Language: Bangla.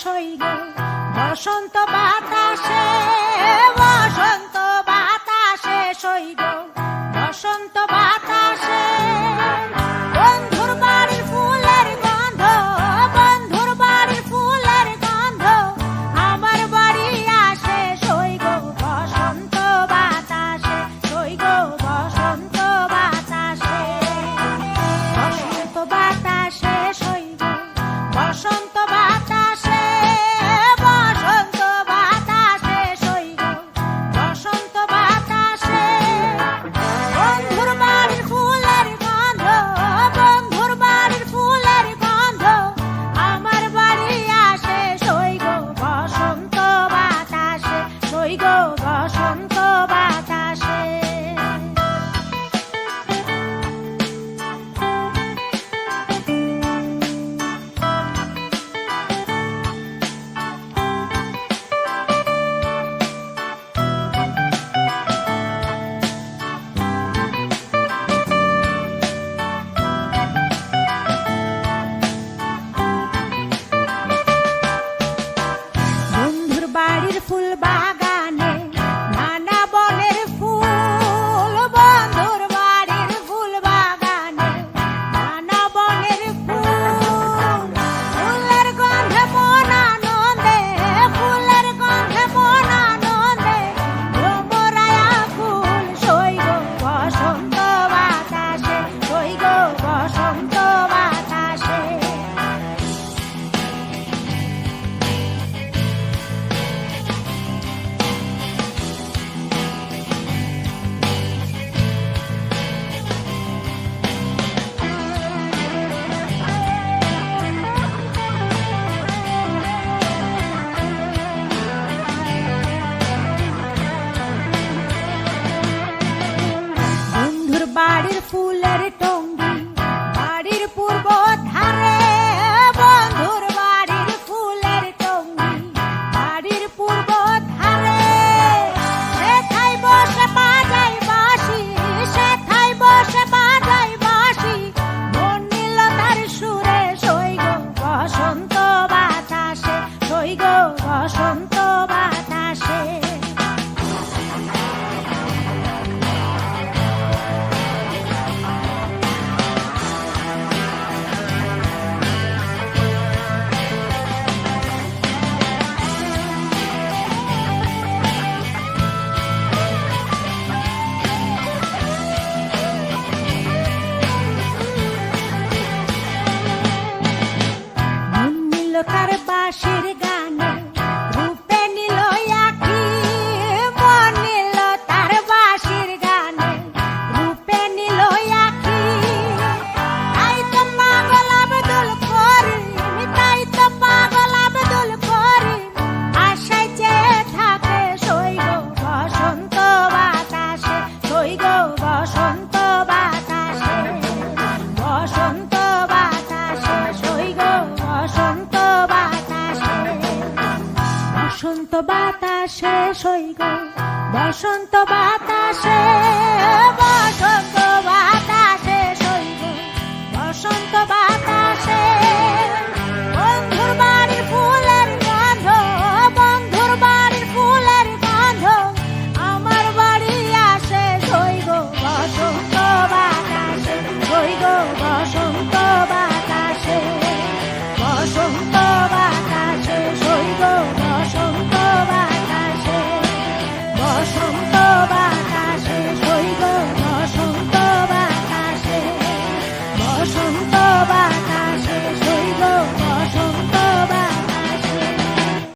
হই গো বসন্ত বাতাসে, বসন্ত বাতাসে সই গো বসন্ত বাতাসে। বন্ধুর বাড়ির ফুলের গন্ধ, বন্ধুর বাড়ির ফুলের গন্ধ আমার বাড়ি আসে সই গো বসন্ত বাতাসে, সই গো বসন্ত বাতাসে। বসন্ত বাতাসে সই গো বসন্ত বাতাসে, বসন্ত বাতাসে সই গো বসন্ত বাতাসে। বন্ধুর বাড়ির ফুলের গন্ধ, বন্ধুর বাড়ির ফুলের গন্ধ আমার বাড়ি আসে সই গো বসন্ত বাতাসে, সই গো বসন্ত বাতাসে। বন্ধুর বাড়ির ফুল বাগানে নানা বনের ফুল, বন্ধুর বাড়ির ফুল বাগানে নানা বনের ফুল। ফুলের গন্ধে মন আনন্দে, ফুলের গন্ধে মন আনন্দে ভ্রমরায়া ফুল সই গো বসন্ত বাতাসে, সই গো বসন্ত বাতাসে। বন্ধুর বাড়ির ফুলের টঙ্গি বাড়ির পূর্ব ধারে, বন্ধুর বাড়ির ফুলের টঙ্গি বাড়ির পূর্ব ধারে। সেথায় বসে বাজাই বাঁশি, সেথায় বসে বাজাই বাঁশি মন নিল তার সুরে সই গো বসন্ত বাতাসে, সই গো বসন্ত বাতাসে। মন নিল তার বাঁশির গানে, রূপে নিল আঁখি। মন নিল তার বাঁশির গানে, রূপে নিল আঁখি। তাই তো পাগল আব্দুল করিম, তাই তো পাগল আব্দুল করিম আশায় চেয়ে থাকে সই গো বসন্ত বাতাসে, সই গো বসন্ত বাতাসে। বসন্ত বাতাসে সই গো বসন্ত বাতাসে। বসন্ত বাতাসে সই গো বসন্ত বাতাসে, বসন্ত